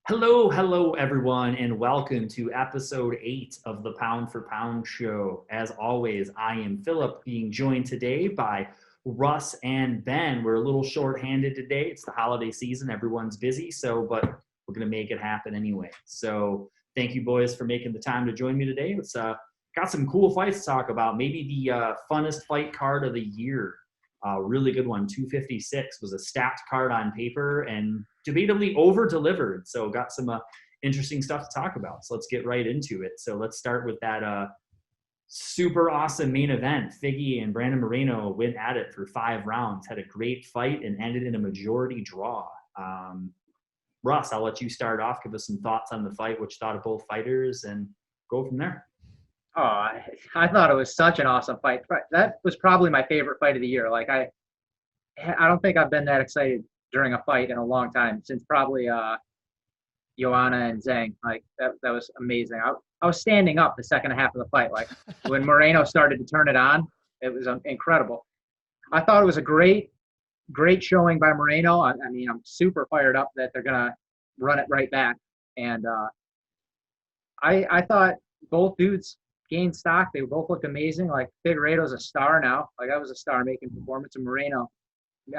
Hello, everyone, and welcome to episode 8 of the Pound for Pound show. As always, I am Philip, being joined today by Russ and Ben. We're a little short-handed today. It's the holiday season. Everyone's busy, but we're going to make it happen anyway. So thank you, boys, for making the time to join me today. It's got some cool fights to talk about. Maybe the funnest fight card of the year. Really good one. 256 was a stacked card on paper and debatably over-delivered. So got some interesting stuff to talk about. So let's get right into it. So let's start with that super awesome main event. Figgy and Brandon Moreno went at it for 5 rounds, had a great fight, and ended in a majority draw. Russ, I'll let you start off. Give us some thoughts on the fight, what you thought of both fighters, and go from there. Oh, I thought it was such an awesome fight. That was probably my favorite fight of the year. I don't think I've been that excited during a fight in a long time, since probably Joanna and Zhang. That was amazing. I was standing up the second half of the fight. Like when Moreno started to turn it on, it was incredible. I thought it was a great showing by Moreno. I mean, I'm super fired up that they're gonna run it right back. And I thought both dudes gained stock. They both looked amazing. Like Figueiredo's a star now. Like that was a star-making performance. And Moreno,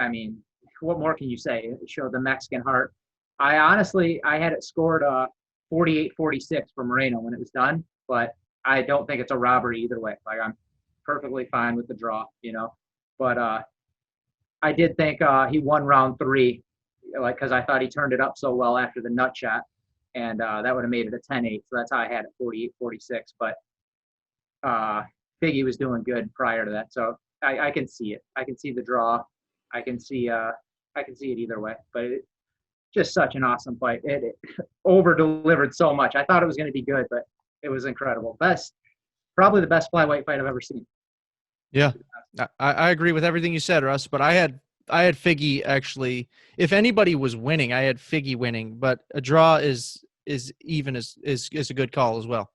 I mean, what more can you say? It showed the Mexican heart. I had it scored 48-46 for Moreno when it was done, but I don't think it's a robbery either way. Like I'm perfectly fine with the draw, But I did think he won round 3, because I thought he turned it up so well after the nut shot, and that would have made it a 10-8. So that's how I had it, 48-46. But Figgy was doing good prior to that, so I can see it. I can see the draw. I can see it either way. But just such an awesome fight. It over delivered so much. I thought it was going to be good, but it was incredible. Probably the best flyweight fight I've ever seen. Yeah, I agree with everything you said, Russ. But I had Figgy actually. If anybody was winning, I had Figgy winning. But a draw is a good call as well.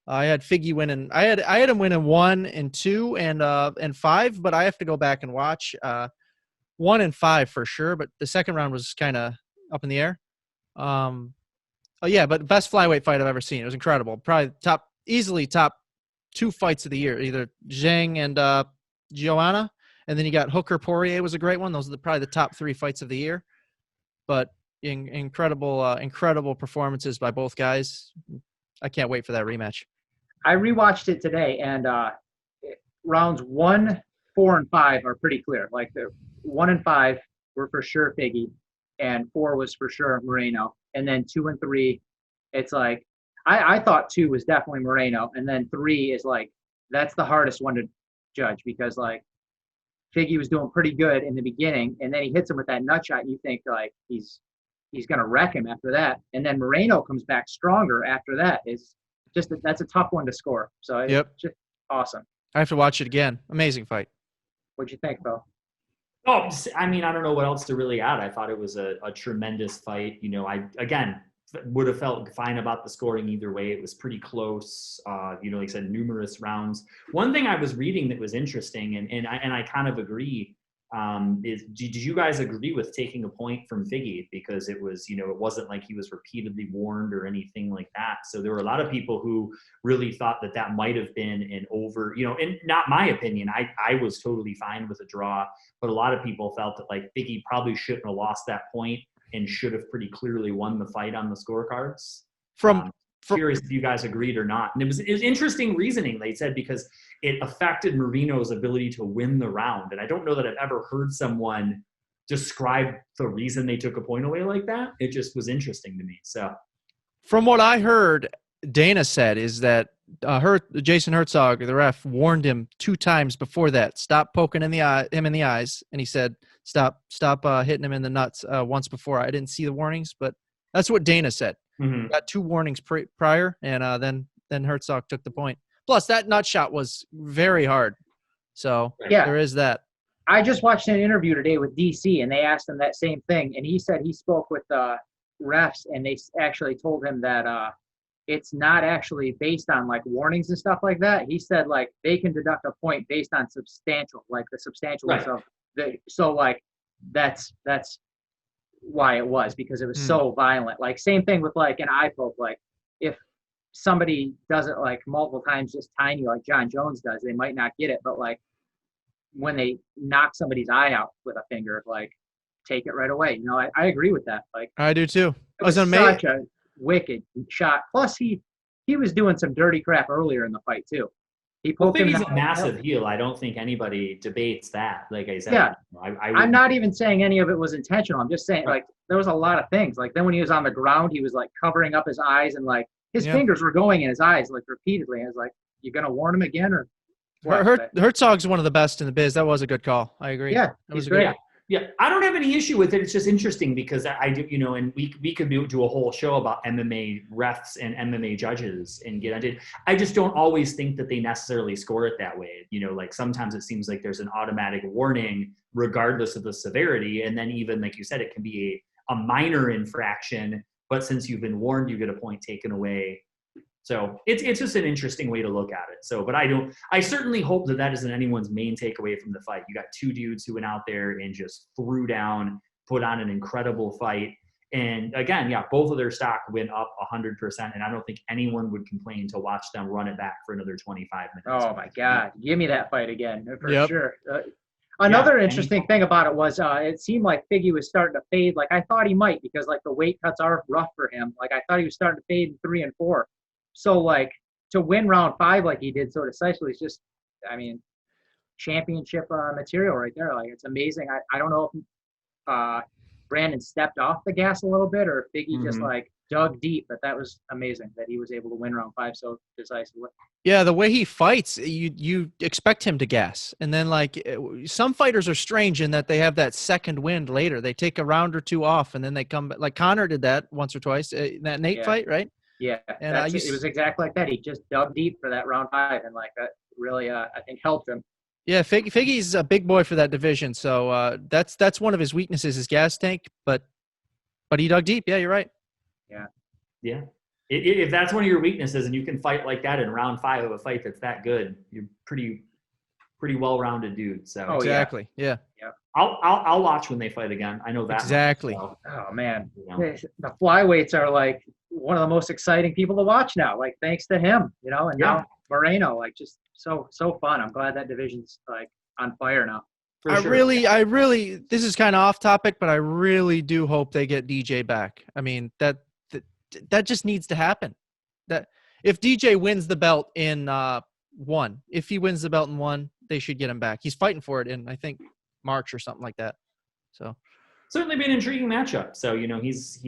I had Figgy winning. I had him winning 1 and 2 and 5, but I have to go back and watch 1 and 5 for sure. But the second round was kind of up in the air. Oh yeah, but best flyweight fight I've ever seen. It was incredible. Probably easily top 2 fights of the year. Either Zhang and Joanna, and then you got Hooker Poirier was a great one. Those are probably the top 3 fights of the year. But incredible performances by both guys. I can't wait for that rematch. I rewatched it today, and rounds 1, 4, and 5 are pretty clear. Like the 1 and 5 were for sure Figgy, and 4 was for sure Moreno, and then 2 and 3, it's like I thought 2 was definitely Moreno, and then 3 is like that's the hardest one to judge, because like Figgy was doing pretty good in the beginning, and then he hits him with that nut shot, and you think like he's gonna wreck him after that, and then Moreno comes back stronger after that. That's a tough one to score. So it's just awesome. I have to watch it again. Amazing fight. What'd you think, Phil? Oh, I mean, I don't know what else to really add. I thought it was a tremendous fight. I would have felt fine about the scoring either way. It was pretty close. Like I said, numerous rounds. One thing I was reading that was interesting, and I kind of agree, is did you guys agree with taking a point from Figgy? Because it was, it wasn't like he was repeatedly warned or anything like that. So there were a lot of people who really thought that might have been an over, and not my opinion. I was totally fine with a draw, but a lot of people felt that like Figgy probably shouldn't have lost that point and should have pretty clearly won the fight on the scorecards. Curious if you guys agreed or not. And it was interesting reasoning, they said, because it affected Moreno's ability to win the round. And I don't know that I've ever heard someone describe the reason they took a point away like that. It just was interesting to me. So from what I heard, Dana said is that Jason Herzog, the ref, warned him 2 times before that. Stop poking him in the eyes. And he said, stop hitting him in the nuts once before. I didn't see the warnings, but that's what Dana said. Mm-hmm. Got 2 warnings prior, and then Herzog took the point. Plus, that nut shot was very hard. So yeah, there is that. I just watched an interview today with DC, and they asked him that same thing. And he said he spoke with refs, and they actually told him that it's not actually based on like warnings and stuff like that. He said like they can deduct a point based on substantial, like the substantialness of the. So like that's why it was, because it was so violent. Like same thing with like an eye poke. Like if somebody does it like multiple times, just tiny, like John Jones does, they might not get it. But like when they knock somebody's eye out with a finger, like take it right away. You know, I agree with that. Like I do too. it was such a wicked shot. Plus he was doing some dirty crap earlier in the fight too. He poked him. He's a massive heel. I don't think anybody debates that. Like I said, yeah. I'm not even saying any of it was intentional. I'm just saying like there was a lot of things. Like then when he was on the ground, he was like covering up his eyes and like his fingers were going in his eyes like repeatedly. I was like, you gonna warn him again or what? Herzog's one of the best in the biz. That was a good call. I agree. Yeah, he's great. Yeah, I don't have any issue with it. It's just interesting because I do, you know, and we could do a whole show about MMA refs and MMA judges and get into it. I just don't always think that they necessarily score it that way. You know, like sometimes it seems like there's an automatic warning regardless of the severity. And then even like you said, it can be a minor infraction, but since you've been warned, you get a point taken away. So it's just an interesting way to look at it. So, but I certainly hope that isn't anyone's main takeaway from the fight. You got two dudes who went out there and just threw down, put on an incredible fight. And again, yeah, both of their stock went up 100%. And I don't think anyone would complain to watch them run it back for another 25 minutes. Oh my God. Give me that fight again for sure. Another interesting thing about it was it seemed like Figgy was starting to fade. Like I thought he might, because like the weight cuts are rough for him. Like I thought he was starting to fade in 3 and 4. So, like, to win round 5 like he did so decisively is just, I mean, championship material right there. Like, it's amazing. I don't know if Brandon stepped off the gas a little bit or if Figgy just, like, dug deep, but that was amazing that he was able to win round 5 so decisively. Yeah, the way he fights, you expect him to gas. And then, like, some fighters are strange in that they have that second wind later. They take a round or two off, and then they come back. Like, Connor did that once or twice. That Nate fight, right? Yeah, and it was exactly like that. He just dug deep for that round 5, and like that really, I think, helped him. Yeah, Figgy's a big boy for that division, so that's one of his weaknesses, his gas tank. But he dug deep. Yeah, you're right. Yeah. If that's one of your weaknesses, and you can fight like that in round 5 of a fight that's that good, you're pretty well-rounded dude. So exactly. Yeah. I'll watch when they fight again. I know that exactly. So, oh man, the flyweights are like one of the most exciting people to watch now. Like thanks to him, you know, and now Moreno, like just so fun. I'm glad that division's like on fire now. I really, this is kind of off topic, but I really do hope they get DJ back. I mean, that just needs to happen. That if DJ wins the belt in 1, if he wins the belt in 1, they should get him back. He's fighting for it in, I think, March or something like that. So certainly been an intriguing matchup. So, you know, he's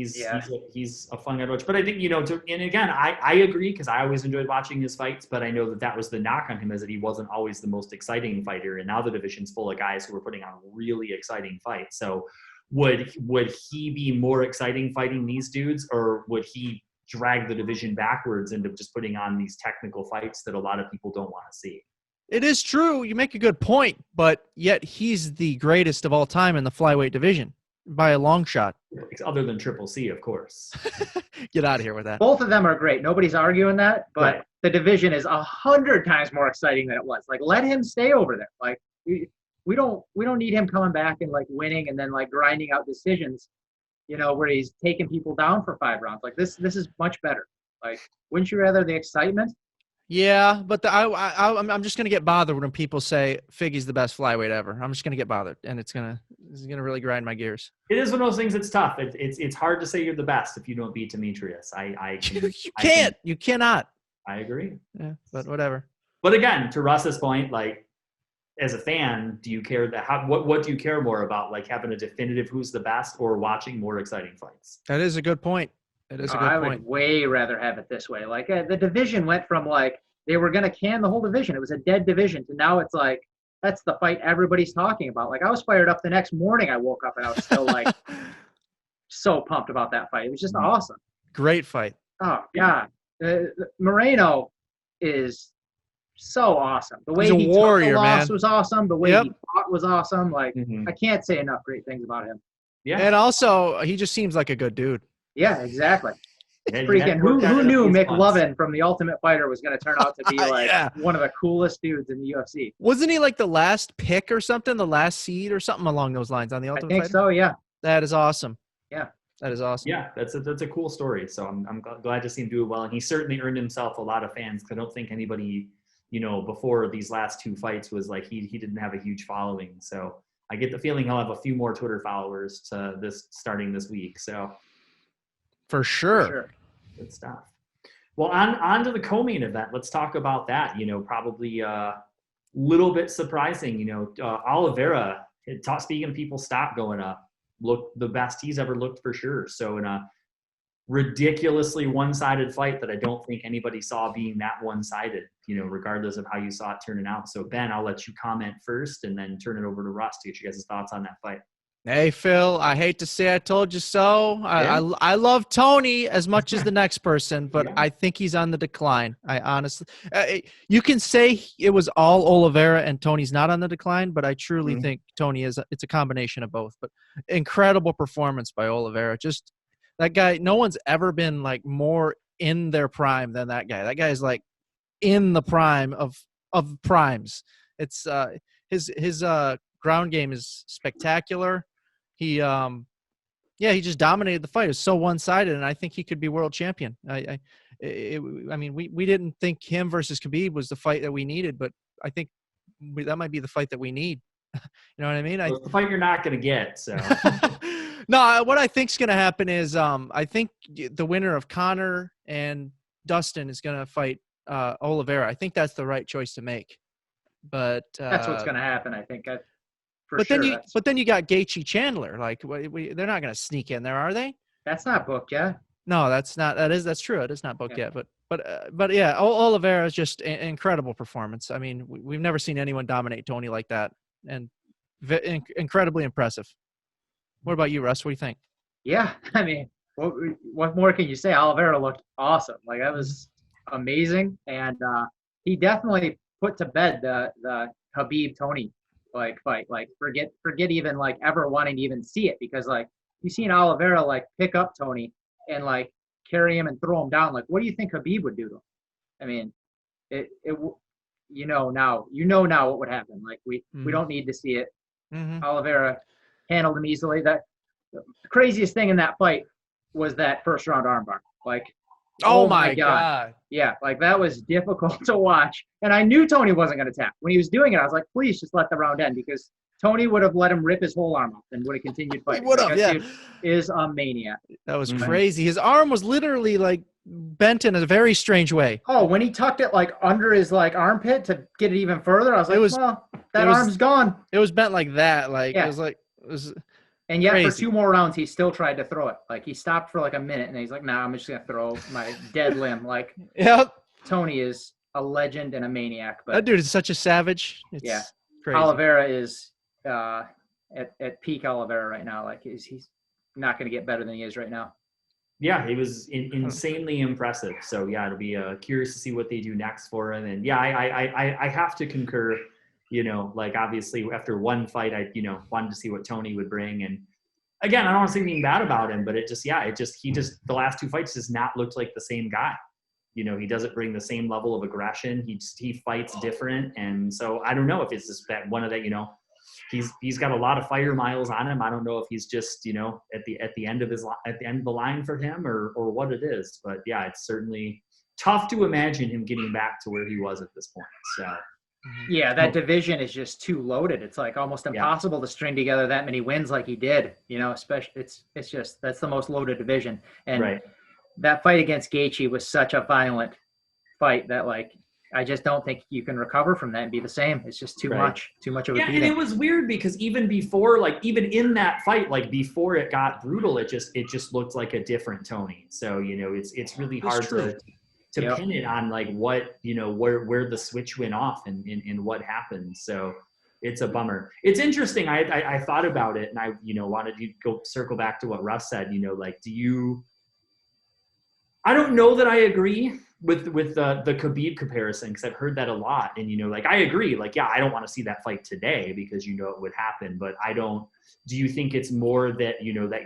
a fun guy to watch. But I think, you know, and again, I agree because I always enjoyed watching his fights, but I know that was the knock on him, is that he wasn't always the most exciting fighter. And now the division's full of guys who are putting on really exciting fights. So would he be more exciting fighting these dudes, or would he drag the division backwards into just putting on these technical fights that a lot of people don't want to see? It is true. You make a good point, but yet he's the greatest of all time in the flyweight division by a long shot. Other than Triple C, of course. Get out of here with that. Both of them are great. Nobody's arguing that, but the division is 100 times more exciting than it was. Like, let him stay over there. Like, we don't need him coming back and like winning and then like grinding out decisions, you know, where he's taking people down for 5 rounds. Like this is much better. Like, wouldn't you rather the excitement? Yeah, but I'm just gonna get bothered when people say Figgy's the best flyweight ever. I'm just gonna get bothered, and it's gonna really grind my gears. It is one of those things. It's tough. It's hard to say you're the best if you don't beat Demetrius. You cannot. I agree. Yeah, but whatever. But again, to Russ's point, like as a fan, do you care what do you care more about? Like having a definitive who's the best, or watching more exciting fights? That is a good point. It is a good point. I would way rather have it this way. Like the division went from like they were going to can the whole division. It was a dead division. To now it's like that's the fight everybody's talking about. Like I was fired up the next morning. I woke up and I was still like so pumped about that fight. It was just awesome. Great fight. Oh, God. Moreno is so awesome. The way He's a he warrior, took the loss man. was awesome. The way he fought was awesome. Like I can't say enough great things about him. Yeah. And also, he just seems like a good dude. Yeah, exactly. Freaking who knew McLovin from The Ultimate Fighter was going to turn out to be like one of the coolest dudes in the UFC? Wasn't he like the last pick or something, the last seed or something along those lines on The Ultimate Fighter? I think so, yeah. That is awesome. That is awesome. Yeah, that's a cool story. So I'm glad to see him do it well, and he certainly earned himself a lot of fans. I don't think anybody, before these last two fights was like he didn't have a huge following. So I get the feeling he'll have a few more Twitter followers to this starting this week. So For For sure. sure. good stuff. Well, on to the co-main event. Let's talk about that. Probably a little bit surprising. Oliveira. Speaking of people stock going up, looked the best he's ever looked for sure. So in a ridiculously one-sided fight that I don't think anybody saw being that one-sided, regardless of how you saw it turning out. So Ben, I'll let you comment first and then turn it over to Russ to get you guys' thoughts on that fight. Hey, Phil, I hate to say I told you so. Yeah. I love Tony as much as the next person, but Yeah. I think he's on the decline. I honestly, you can say it was all Oliveira and Tony's not on the decline, but I truly Mhm. think Tony is. It's a combination of both. But incredible performance by Oliveira. Just that guy. No one's ever been like more in their prime than that guy. That guy is like in the prime of primes. It's his ground game is spectacular. He he just dominated the fight. It was so one-sided, and I think he could be world champion. I mean, we didn't think him versus Khabib was the fight that we needed, but I think that might be the fight that we need. You know what I mean? Well, it's the fight you're not going to get. So No, what I think's going to happen is I think the winner of Connor and Dustin is going to fight Oliveira. I think that's the right choice to make. But That's what's going to happen, I think. For but sure. then you got Gaethje Chandler. Like they're not going to sneak in there, are they? That's not booked yet. No, that's not. That's true. It is not booked yet. But yeah, Oliveira is just an incredible performance. I mean, we've never seen anyone dominate Tony like that, and incredibly impressive. What about you, Russ? What do you think? Yeah, I mean, what more can you say? Oliveira looked awesome. Like that was amazing, and he definitely put to bed the Khabib Tony fight. Like forget even like ever wanting to even see it, because like you seen Oliveira like pick up Tony and like carry him and throw him down. Like what do you think Khabib would do to him? I mean, now what would happen. Like we don't need to see it. Mm-hmm. Oliveira handled him easily. The craziest thing in that fight was that first round armbar. Like, oh my God. Yeah, like that was difficult to watch. And I knew Tony wasn't going to tap. When he was doing it, I was like, please just let the round end, because Tony would have let him rip his whole arm off and would have continued fighting. He would have, yeah. Dude is a maniac. That was crazy. His arm was literally like bent in a very strange way. Oh, when he tucked it like under his like armpit to get it even further, I was like, that arm's gone. It was bent like that. Like yeah. it was And yet crazy. For 2 more rounds, he still tried to throw it. Like he stopped for like a minute and he's like, nah, I'm just going to throw my dead limb. Like yep. Tony is a legend and a maniac. But that dude is such a savage. It's crazy. Oliveira is at peak Oliveira right now. Like he's not going to get better than he is right now. Yeah, he was insanely impressive. So yeah, it'll be curious to see what they do next for him. And yeah, I have to concur. Like obviously after one fight, I wanted to see what Tony would bring. And again, I don't want to say anything bad about him, but he just the last 2 fights just not looked like the same guy. He doesn't bring the same level of aggression. He fights different. And so I don't know if it's just that one of that, he's got a lot of fire miles on him. I don't know if he's just, at the end of the line for him or what it is, but yeah, it's certainly tough to imagine him getting back to where he was at this point. So. Yeah, that division is just too loaded. It's like almost impossible to string together that many wins like he did. Especially it's just that's the most loaded division. And that fight against Gaethje was such a violent fight that like I just don't think you can recover from that and be the same. It's just too much of a beating. And it was weird because even before, like even in that fight, like before it got brutal, it just looked like a different Tony. So it's really hard to pin it on like what where the switch went off and what happened. So it's a bummer. It's interesting. I thought about it and I wanted to go circle back to what Russ said. Like I don't know that I agree with the Khabib comparison, because I've heard that a lot. And like I agree. Like yeah, I don't want to see that fight today because it would happen. But I don't. Do you think it's more that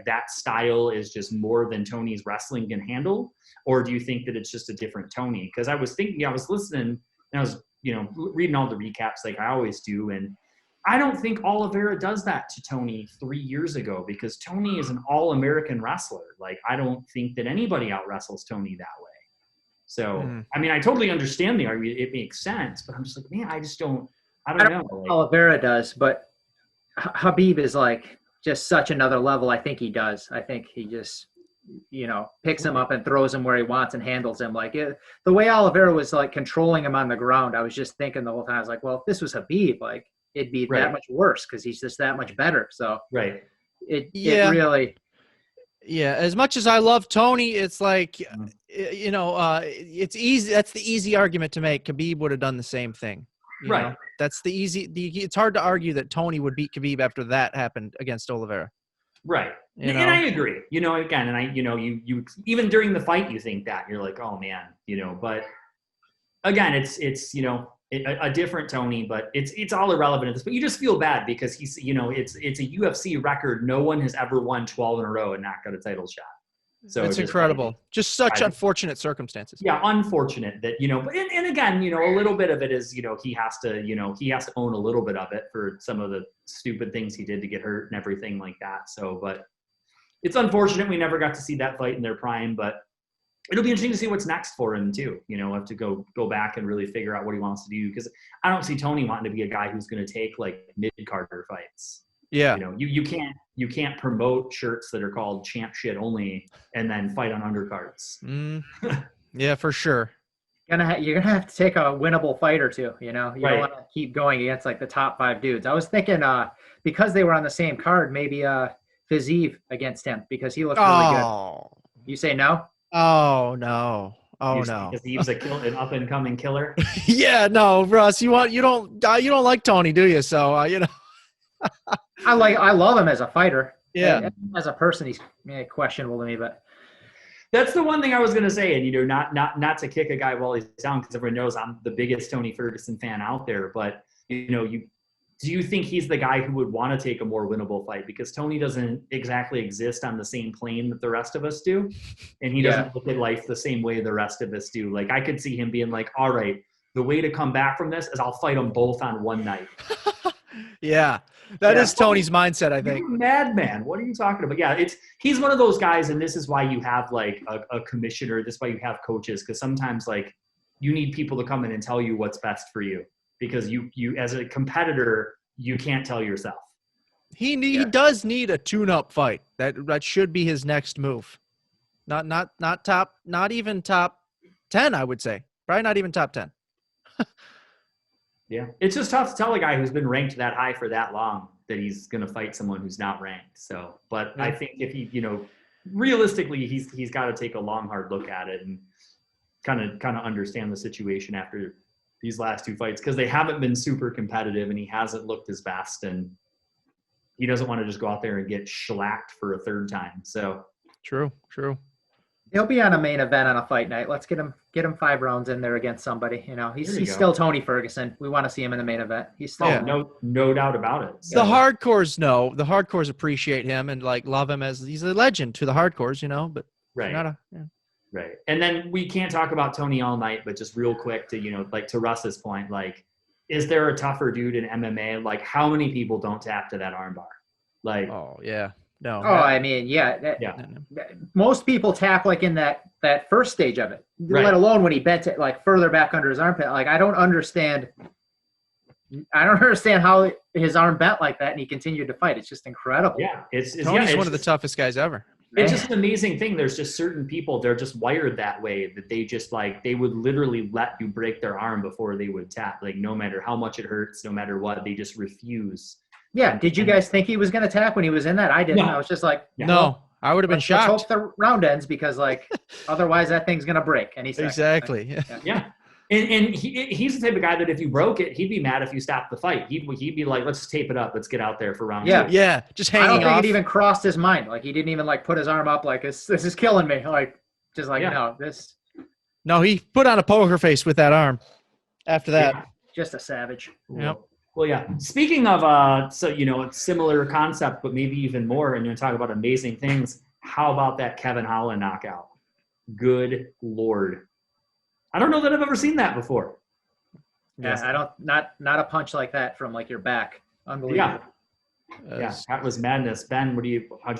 that style is just more than Tony's wrestling can handle, or do you think that it's just a different Tony? Because I was thinking, I was listening and I was reading all the recaps like I always do, and I don't think Oliveira does that to Tony 3 years ago because Tony is an all-American wrestler. Like, I don't think that anybody out-wrestles Tony that way. So, I mean, I totally understand the argument. It makes sense, but I'm just like, man, I don't know. Like, Oliveira does, but Habib is like just such another level. I think he does. I think he just, picks him up and throws him where he wants and handles him. Like the way Oliveira was like controlling him on the ground, I was just thinking the whole time, I was like, well, if this was Habib, like it'd be that much worse because he's just that much better. So it really. Yeah, as much as I love Tony, it's like, it's easy. That's the easy argument to make. Khabib would have done the same thing. You know? That's the easy. It's hard to argue that Tony would beat Khabib after that happened against Oliveira. Right. And I agree. Again, and you even during the fight, you think that you're like, oh man, but again, it's a different Tony, but it's all irrelevant at this. But you just feel bad because he's, it's a UFC record. No one has ever won 12 in a row and not got a title shot. So it's incredible. Just such unfortunate circumstances. Yeah, unfortunate that but and again, a little bit of it is he has to own a little bit of it for some of the stupid things he did to get hurt and everything like that. So, but it's unfortunate we never got to see that fight in their prime, but it'll be interesting to see what's next for him too. Have to go back and really figure out what he wants to do because I don't see Tony wanting to be a guy who's going to take like mid-carder fights. Yeah. You can't promote shirts that are called champ shit only and then fight on undercards. Yeah, for sure. You're gonna have to take a winnable fight or two. You don't want to keep going against like the top 5 dudes. I was thinking because they were on the same card, maybe Fiziev against him because he looked really good. You say no? Oh no. Oh no. Because he's an up and coming killer. Yeah, no, Russ. You don't like Tony, do you? So I love him as a fighter. Yeah. As a person, he's questionable to me, but that's the one thing I was going to say. And, not to kick a guy while he's down, because everyone knows I'm the biggest Tony Ferguson fan out there. But, do you think he's the guy who would want to take a more winnable fight? Because Tony doesn't exactly exist on the same plane that the rest of us do. And he doesn't look at life the same way the rest of us do. Like, I could see him being like, all right, the way to come back from this is I'll fight them both on one night. Yeah. That is Tony's mindset, I think. You're a madman. What are you talking about? Yeah, he's one of those guys, and this is why you have like a commissioner. This is why you have coaches, because sometimes like you need people to come in and tell you what's best for you, because you as a competitor you can't tell yourself. He does need a tune-up fight. That should be his next move. Not even top 10, I would say. Probably not even top 10. Yeah, it's just tough to tell a guy who's been ranked that high for that long that he's going to fight someone who's not ranked. So, but I think if he, realistically, he's got to take a long, hard look at it and kind of understand the situation after these last 2 fights, because they haven't been super competitive and he hasn't looked his best, and he doesn't want to just go out there and get shellacked for a 3rd time. So true. He'll be on a main event on a fight night. Let's get him 5 rounds in there against somebody. He's still Tony Ferguson. We want to see him in the main event. He's still no doubt about it. So. The hardcores appreciate him and like love him as he's a legend to the hardcores, but right. Right. And then we can't talk about Tony all night, but just real quick to, like to Russ's point, like, is there a tougher dude in MMA? Like, how many people don't tap to that armbar? Like, oh yeah. No. Oh, I mean, most people tap like in that first stage of it, let alone when he bent it like further back under his armpit. Like, I don't understand how his arm bent like that and he continued to fight. It's just incredible. Yeah, Tony's one of the toughest guys ever. It's just an amazing thing. There's just certain people, they're just wired that way, that they just like, they would literally let you break their arm before they would tap. Like, no matter how much it hurts, no matter what, they just refuse. Yeah. Did you guys think he was going to tap when he was in that? I didn't. No. I was just like, no, I would have been shocked. Let's hope the round ends, because like, otherwise that thing's going to break. And exactly. Yeah. And he's the type of guy that if you broke it, he'd be mad if you stopped the fight. He'd be like, let's just tape it up. Let's get out there for round 2. Yeah. Just hanging off. I don't think it even crossed his mind. Like, he didn't even like put his arm up like, this is killing me. Like, just like, no, this. No, he put on a poker face with that arm after that. Yeah, just a savage. Yep. Well, yeah. Speaking of, it's similar concept, but maybe even more, and you're talking about amazing things. How about that Kevin Holland knockout? Good Lord. I don't know that I've ever seen that before. Yeah, I don't, not a punch like that from like your back. Unbelievable. Yeah, that was madness. Ben, how'd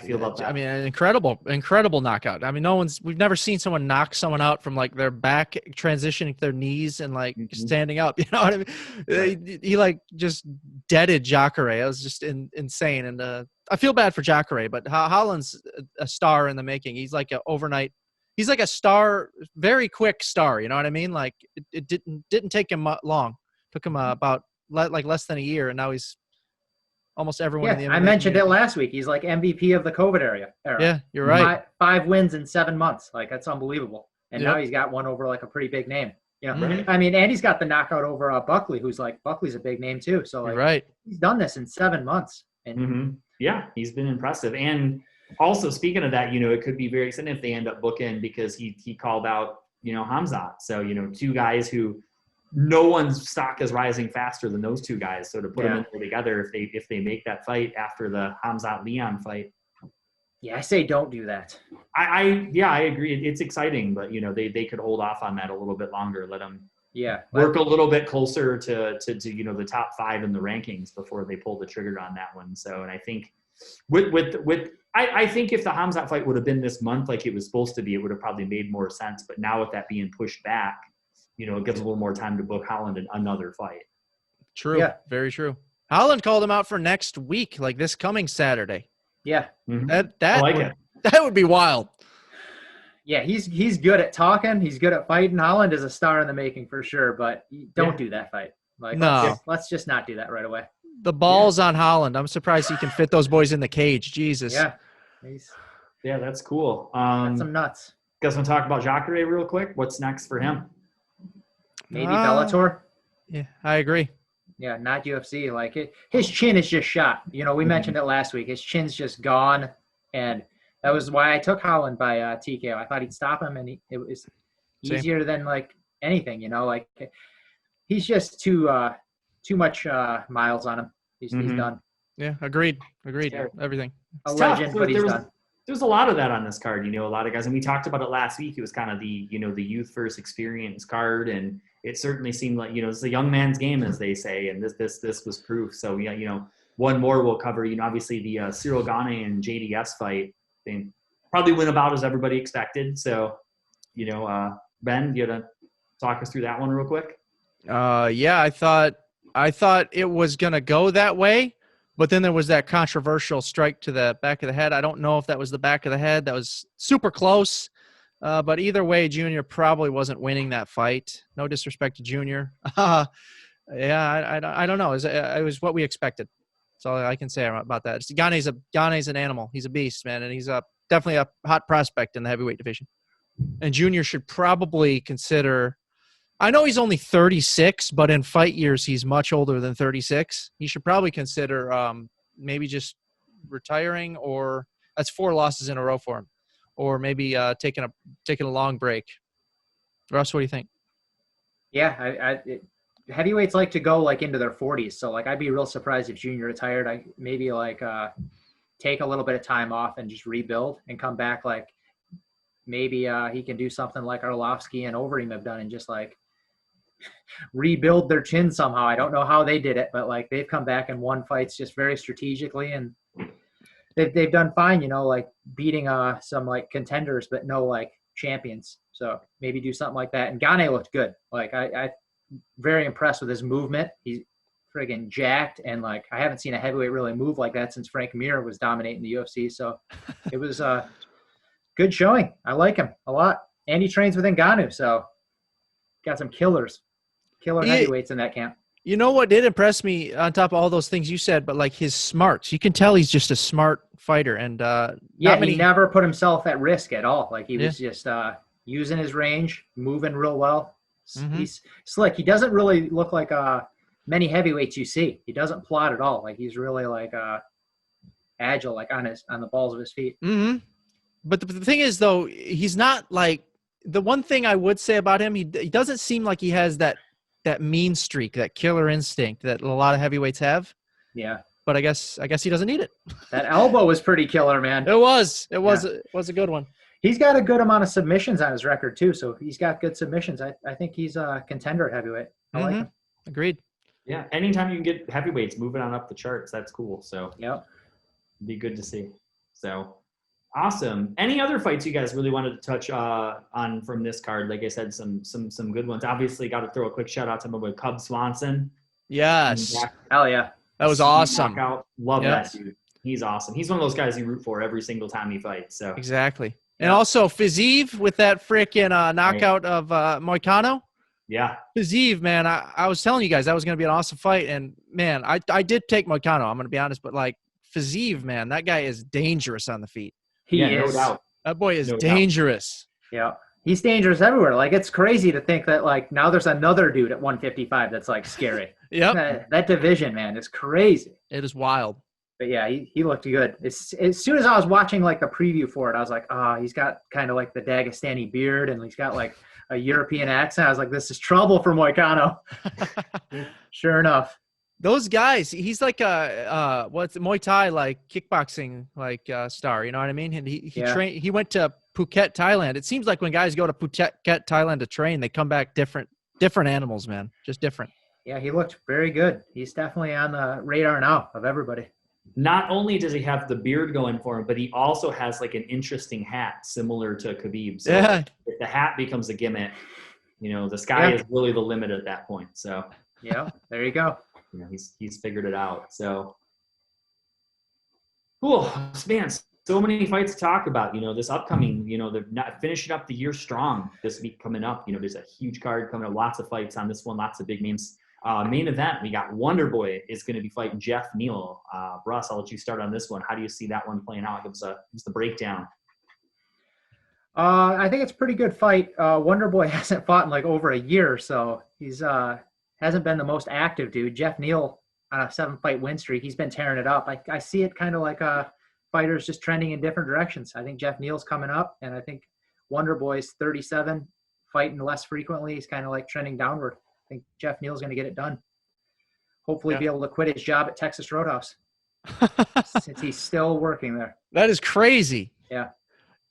you feel about that? I mean, an incredible knockout. I mean, we've never seen someone knock someone out from like their back transitioning to their knees and like standing up. You know what I mean? Right. He like just deaded Jacare. It was just insane. And I feel bad for Jacare, but Holland's a star in the making. He's like he's like a star, very quick star. You know what I mean? Like it didn't take him long. Took him about like less than a year, and now he's almost everyone in the Yeah, MMA I mentioned it community. last week. He's like MVP of the COVID era. Yeah, you're right. Five wins in 7 months. Like, that's unbelievable. And Yep. now he's got one over like a pretty big name. You know, Right. I mean, and he's got the knockout over Buckley, Buckley's a big name too. So like, You're right. he's done this in 7 months. And Yeah, he's been impressive. And also, speaking of that, it could be very exciting if they end up booking, because he called out, Hamzat. So, two guys who no one's stock is rising faster than those two guys. So to put them in there together, if they make that fight after the Hamzat Leon fight. Yeah, I say don't do that. I agree. It's exciting, but they could hold off on that a little bit longer. Let them work a little bit closer to the top 5 in the rankings before they pull the trigger on that one. So, and I think I think if the Hamzat fight would have been this month like it was supposed to be, it would have probably made more sense. But now with that being pushed back, it gives a little more time to book Holland in another fight. True. Yeah. Very true. Holland called him out for next week, like this coming Saturday. Yeah. That I like it. That would be wild. Yeah, he's good at talking. He's good at fighting. Holland is a star in the making for sure, but don't do that fight. Like, no. Let's just not do that right away. The ball's on Holland. I'm surprised he can fit those boys in the cage. Jesus. Yeah. Yeah, that's cool. That's some nuts. Guys want to talk about Jacare real quick? What's next for him? Maybe Bellator. Yeah, I agree. Yeah, not UFC. Like, his chin is just shot. We mentioned it last week. His chin's just gone, and that was why I took Holland by TKO. I thought he'd stop him, and it was easier than like anything. Like, he's just too much miles on him. He's done. Yeah, agreed. Everything. A legend, but he's done. There's a lot of that on this card, a lot of guys, and we talked about it last week. It was kind of the, the youth first experience card, and it certainly seemed like, it's a young man's game, as they say, and this was proof. So one more we'll cover. Obviously the Cyril Gane and JDS fight, they probably went about as everybody expected. So, Ben, you gotta talk us through that one real quick. Yeah, I thought it was gonna go that way. But then there was that controversial strike to the back of the head. I don't know if that was the back of the head. That was super close. But either way, Junior probably wasn't winning that fight. No disrespect to Junior. I don't know. It was what we expected. That's all I can say about that. Gane's an animal. He's a beast, man. And he's definitely a hot prospect in the heavyweight division. And Junior should probably consider – I know he's only 36, but in fight years, he's much older than 36. He should probably consider maybe just retiring, or that's 4 losses in a row for him, or maybe taking a long break. Russ, what do you think? Yeah, heavyweights like to go like into their 40s, so like I'd be real surprised if Junior retired. I maybe like take a little bit of time off and just rebuild and come back. Like maybe he can do something like Arlovsky and Overeem have done and just like rebuild their chin somehow. I don't know how they did it, but like they've come back and won fights just very strategically, and they've done fine, like beating some like contenders, but no like champions. So maybe do something like that. And Gane looked good. Like I very impressed with his movement. He's friggin' jacked, and like I haven't seen a heavyweight really move like that since Frank Mir was dominating the UFC. So it was a good showing. I like him a lot. And he trains with Ngannou, so got some killer heavyweights in that camp. You know what did impress me on top of all those things you said, but like his smarts. You can tell he's just a smart fighter, and he never put himself at risk at all. Like he was just using his range, moving real well. He's slick. He doesn't really look like many heavyweights you see. He doesn't plot at all. Like he's really like agile, like on the balls of his feet. Mm-hmm. But the thing is, though, he's not like the one thing I would say about him. He doesn't seem like he has that mean streak, that killer instinct that a lot of heavyweights have. Yeah. But I guess he doesn't need it. That elbow was pretty killer, man. It was a good one. He's got a good amount of submissions on his record too. So he's got good submissions. I think he's a contender at heavyweight. I like him. Agreed. Yeah, anytime you can get heavyweights moving on up the charts, that's cool. So Yep. it'd be good to see. So awesome. Any other fights you guys really wanted to touch on from this card? Like I said, some good ones. Obviously, got to throw a quick shout out to my boy Cub Swanson. Yes. Hell yeah. That was awesome. Knockout. Love Yep. that dude. He's awesome. He's one of those guys you root for every single time he fights. So Exactly. And Yeah. also Fiziev with that freaking knockout of Moicano. yeah, Fiziev, man, I was telling you guys that was going to be an awesome fight. And, man, I did take Moicano. I'm going to be honest. But, like, Fiziev, man, that guy is dangerous on the feet. He yeah, is. no doubt. That boy is No doubt. dangerous. Yeah. He's dangerous everywhere. Like, it's crazy to think that, like, now there's another dude at 155 that's, like, scary. Yep. That division, man, is crazy. It is wild. But, yeah, he looked good. As soon as I was watching, like, the preview for it, I was like, he's got kind of, like, the Dagestani beard, and he's got, like, a European accent. I was like, this is trouble for Moicano. Sure enough. Those guys, he's like a what's Muay Thai, like kickboxing like star, you know what I mean? And he Yeah. trained. He went to Phuket, Thailand. It seems like when guys go to Phuket, Thailand to train, they come back different animals, man. Just different. Yeah, he looked very good. He's definitely on the radar now of everybody. Not only does he have the beard going for him, but he also has like an interesting hat similar to Khabib. So Yeah. if the hat becomes a gimmick, the sky Yeah. is really the limit at that point. So Yeah, there you go. he's figured it out. So cool, man. So many fights to talk about. This upcoming. They're not finishing up the year strong this week coming up. There's a huge card coming up. Lots of fights on this one. Lots of big names. Main event, we got Wonder Boy is going to be fighting Jeff Neal. Russ, I'll let you start on this one. How do you see that one playing out? Give us the breakdown. I think it's a pretty good fight. Wonder Boy hasn't fought in like over a year, so he's hasn't been the most active dude. Jeff Neal on a 7-fight win streak, he's been tearing it up. I see it kind of like fighters just trending in different directions. I think Jeff Neal's coming up, and I think Wonder Boy's 37, fighting less frequently. He's kind of like trending downward. I think Jeff Neal's going to get it done. Hopefully be able to quit his job at Texas Roadhouse since he's still working there. That is crazy. Yeah.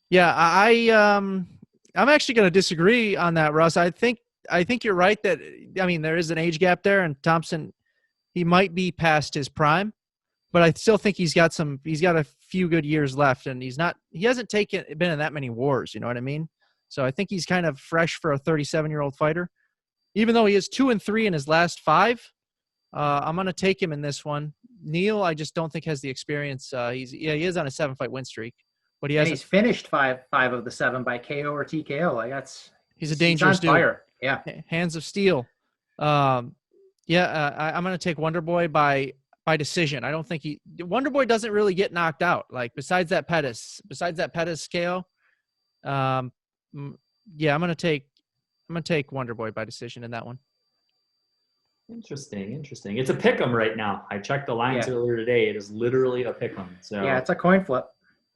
Yeah, I'm actually going to disagree on that, Russ. I think you're right that there is an age gap there, and Thompson, he might be past his prime, but I still think he's got a few good years left, and he hasn't been in that many wars, you know what I mean? So I think he's kind of fresh for a 37-year-old fighter. Even though he is 2-3 in his last 5, I'm going to take him in this one. Neal, I just don't think has the experience. He is on a 7-fight win streak, but he's finished five of the 7 by KO or TKO. Like he's a dangerous dude. Fire. Yeah, hands of steel. I'm going to take Wonder Boy by decision. I don't think Wonder Boy doesn't really get knocked out. Like besides that Pettis KO. I'm going to take Wonder Boy by decision in that one. Interesting. It's a pick'em right now. I checked the lines earlier today. It is literally a pick'em. So yeah, it's a coin flip.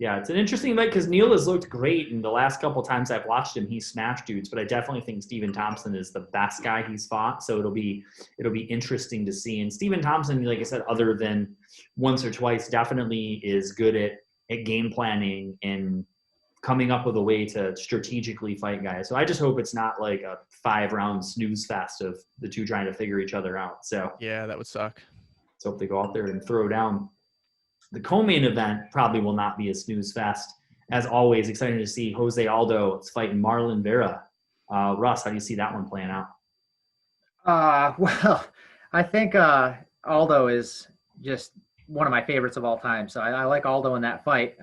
Yeah, it's an interesting fight because Neal has looked great, and the last couple times I've watched him, he's smashed dudes. But I definitely think Stephen Thompson is the best guy he's fought. So it'll be interesting to see. And Stephen Thompson, like I said, other than once or twice, definitely is good at game planning and coming up with a way to strategically fight guys. So I just hope it's not like a 5-round snooze fest of the two trying to figure each other out. So yeah, that would suck. Let's hope they go out there and throw down. The co-main event probably will not be a snooze fest. As always, excited to see Jose Aldo fighting Marlon Vera. Russ, how do you see that one playing out? Well, I think Aldo is just one of my favorites of all time. So I like Aldo in that fight.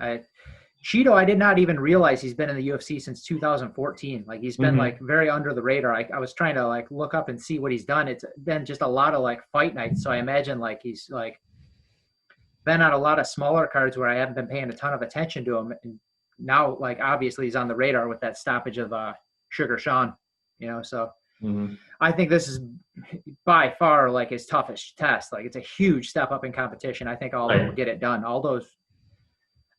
Cheeto, I did not even realize he's been in the UFC since 2014. Like he's been like very under the radar. I was trying to like look up and see what he's done. It's been just a lot of like fight nights. So I imagine like he's like been on a lot of smaller cards where I haven't been paying a ton of attention to him. And now like obviously he's on the radar with that stoppage of Sugar Sean, so I think this is by far like his toughest test. Like it's a huge step up in competition. I think Aldo will get it done. Aldo's,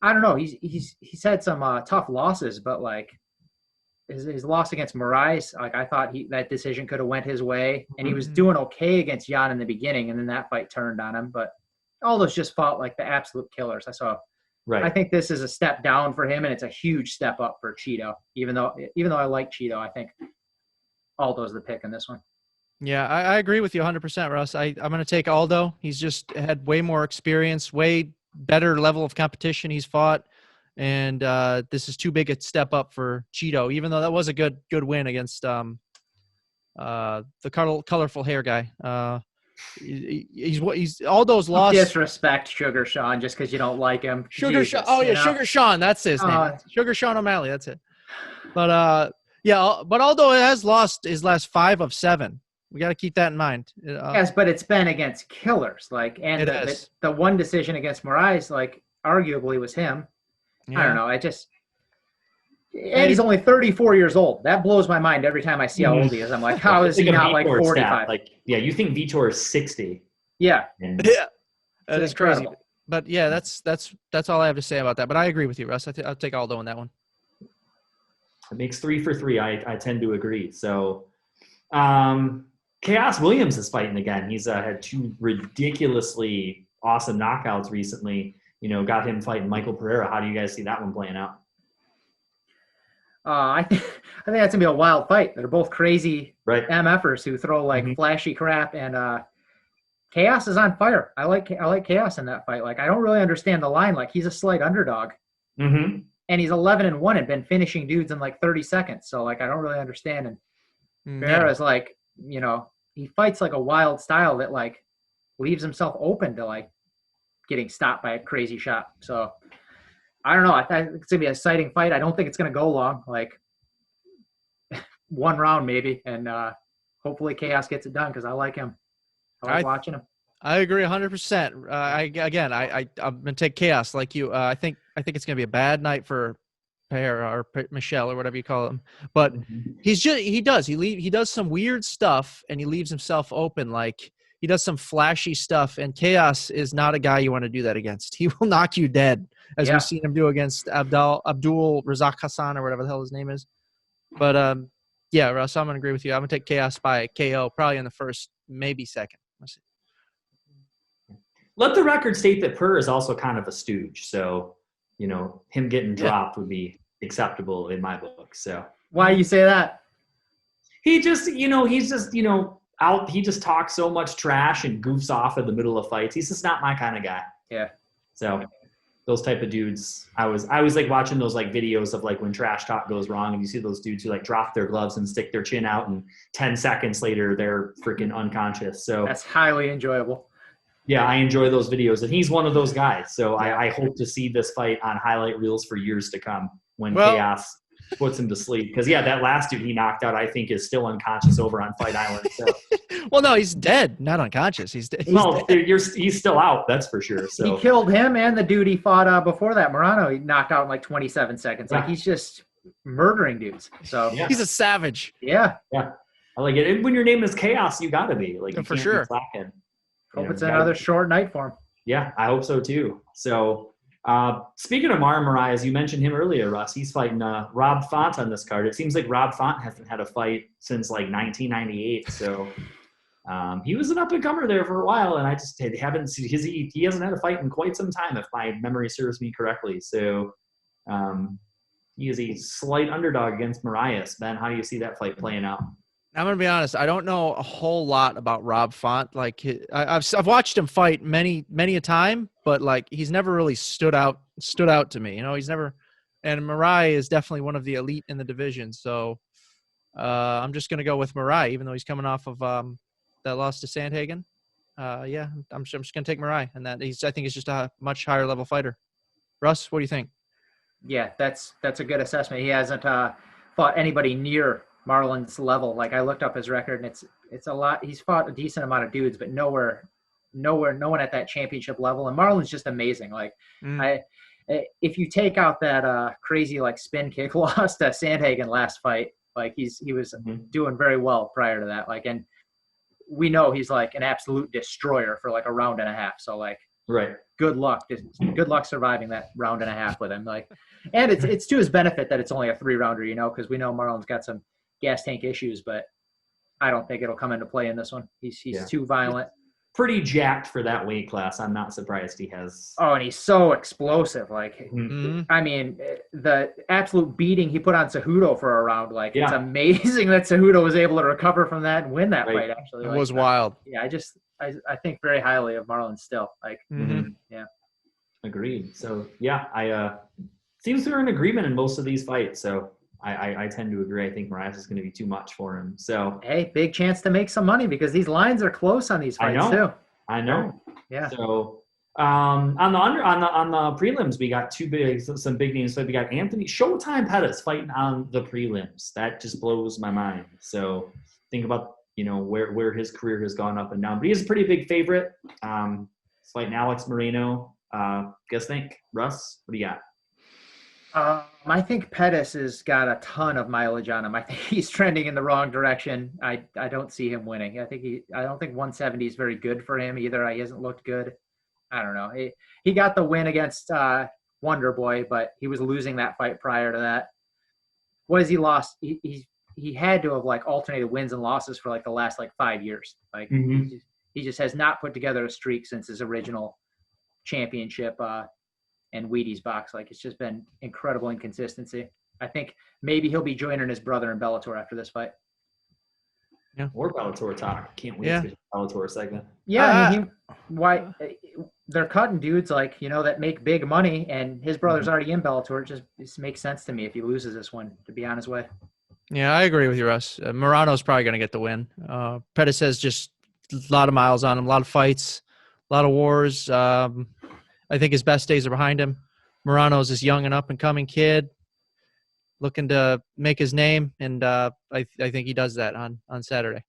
I don't know. He's had some tough losses, but like his loss against Moraes, like I thought that decision could have went his way, and he was doing okay against Jan in the beginning, and then that fight turned on him. But Aldo's just fought like the absolute killers. I think this is a step down for him, and it's a huge step up for Cheeto. Even though I like Cheeto, I think Aldo's the pick in this one. Yeah, I agree with you 100%, Russ. I'm going to take Aldo. He's just had way more experience, way better level of competition he's fought. And this is too big a step up for Cheeto, even though that was a good win against the colorful hair guy. He's Aldo's lost. Disrespect Sugar Sean just because you don't like him. Sugar Sean. Oh yeah, Sugar Sean. That's his name. Sugar Sean O'Malley. That's it. But but Aldo has lost his last 5 of 7. We got to keep that in mind. Yes, but it's been against killers, and the one decision against Moraes, arguably was him. Yeah. I don't know. And he's only 34 years old. That blows my mind every time I see how old he is. I'm like, how is he not like 45? You think Vitor is 60? Yeah. Yeah. That is crazy. But yeah, that's all I have to say about that. But I agree with you, Russ. I'll take Aldo on that one. It makes 3 for 3. I tend to agree. So, Chaos Williams is fighting again. He's had 2 ridiculously awesome knockouts recently. Got him fighting Michael Pereira. How do you guys see that one playing out? I think that's gonna be a wild fight. They're both crazy MFers who throw flashy crap, and Chaos is on fire. I like Chaos in that fight. I don't really understand the line. He's a slight underdog, and he's 11-1 and been finishing dudes in 30 seconds. So I don't really understand. And Pereira's he fights a wild style that leaves himself open to getting stopped by a crazy shot. So I don't know. I think it's gonna be an exciting fight. I don't think it's gonna go long, 1 round maybe, and hopefully Chaos gets it done because I like him. I like watching him. I agree 100%. I'm gonna take Chaos like you. I think it's gonna be a bad night for Pereira or Michelle or whatever you call him. But he does some weird stuff and he leaves himself open. He does some flashy stuff, and Chaos is not a guy you want to do that against. He will knock you dead, as we've seen him do against Abdul Razak Hassan or whatever the hell his name is. But Russ, I'm gonna agree with you. I'm gonna take Chaos by KO, probably in the first, maybe second. Let the record state that Per is also kind of a stooge, so him getting dropped would be acceptable in my book. So why do you say that? He just, out. He just talks so much trash and goofs off in the middle of fights. He's just not my kind of guy. Yeah. So those type of dudes, I was watching those videos of when trash talk goes wrong, and you see those dudes who drop their gloves and stick their chin out, and 10 seconds later they're freaking unconscious. So that's highly enjoyable. Yeah, I enjoy those videos, and he's one of those guys. So I hope to see this fight on highlight reels for years to come when Chaos puts him to sleep. Because, that last dude he knocked out, I think, is still unconscious over on Fight Island. So. Well, no, he's dead, not unconscious. He's dead. He's still out, that's for sure. So. He killed him and the dude he fought before that, Morano. He knocked out in 27 seconds. He's just murdering dudes. So he's a savage. Yeah. Yeah. I like it. And when your name is Chaos, you got to be. You for sure. Hope it's another short night for him. Yeah, I hope so too. So, speaking of Marlon Moraes, you mentioned him earlier, Russ. He's fighting Rob Font on this card. It seems like Rob Font hasn't had a fight since 1998. So, he was an up and comer there for a while, and I just haven't seen he hasn't had a fight in quite some time, if my memory serves me correctly. So, he is a slight underdog against Moraes. Ben, how do you see that fight playing out? I'm gonna be honest. I don't know a whole lot about Rob Font. I've watched him fight many a time, but he's never really stood out to me. He's never. And Moraes is definitely one of the elite in the division. So I'm just gonna go with Moraes, even though he's coming off of that loss to Sandhagen. I'm just gonna take Moraes, and I think he's just a much higher level fighter. Russ, what do you think? Yeah, that's a good assessment. He hasn't fought anybody near Marlon's level. I looked up his record, and it's a lot. He's fought a decent amount of dudes, but no one at that championship level. And Marlon's just amazing. If you take out that crazy spin kick loss to Sandhagen last fight, he was doing very well prior to that. And we know he's an absolute destroyer for a round and a half. So right. Good luck surviving that round and a half with him. And it's to his benefit that it's only a 3-rounder, because we know Marlon's got some gas tank issues, but I don't think it'll come into play in this one. He's too violent. pretty jacked for that weight class. I'm not surprised he has. Oh, and he's so explosive. Like, Mhm. I mean, the absolute beating he put on Cejudo for a round. Like, it's Yeah. amazing that Cejudo was able to recover from that and win that Right. fight. Actually, It like, was wild. Yeah, I think very highly of Marlon still. Like, Mhm. yeah. Agreed. So yeah, I seems we're in agreement in most of these fights. So I tend to agree. I think Moraes is going to be too much for him. So Hey, big chance to make some money because these lines are close on these I fights know. too. I know. Yeah. So on the prelims, we got some big names. So we got Anthony Showtime Pettis fighting on the prelims. That just blows my mind. So think about where his career has gone up and down. But he is a pretty big favorite. He's fighting Alex Moreno. Guess think Russ. What do you got? I think Pettis has got a ton of mileage on him. I think he's trending in the wrong direction. I don't see him winning. I don't think 170 is very good for him either. He hasn't looked good. I don't know. He got the win against Wonder Boy, but he was losing that fight prior to that. What has he lost? He had to have like alternated wins and losses for like the last like 5 years. Like he just has not put together a streak since his original championship and Wheaties box. Like, it's just been incredible inconsistency. I think maybe he'll be joining his brother in Bellator after this fight. Yeah. Or Bellator talk. Can't wait to get a Bellator segment. Yeah, I mean, they're cutting dudes like, that make big money, and his brother's already in Bellator. It just makes sense to me if he loses this one to be on his way. Yeah, I agree with you, Russ. Morano's probably going to get the win. Pettis has just a lot of miles on him, a lot of fights, a lot of wars. I think his best days are behind him. Morano's this young and up-and-coming kid looking to make his name, and I think he does that on Saturday.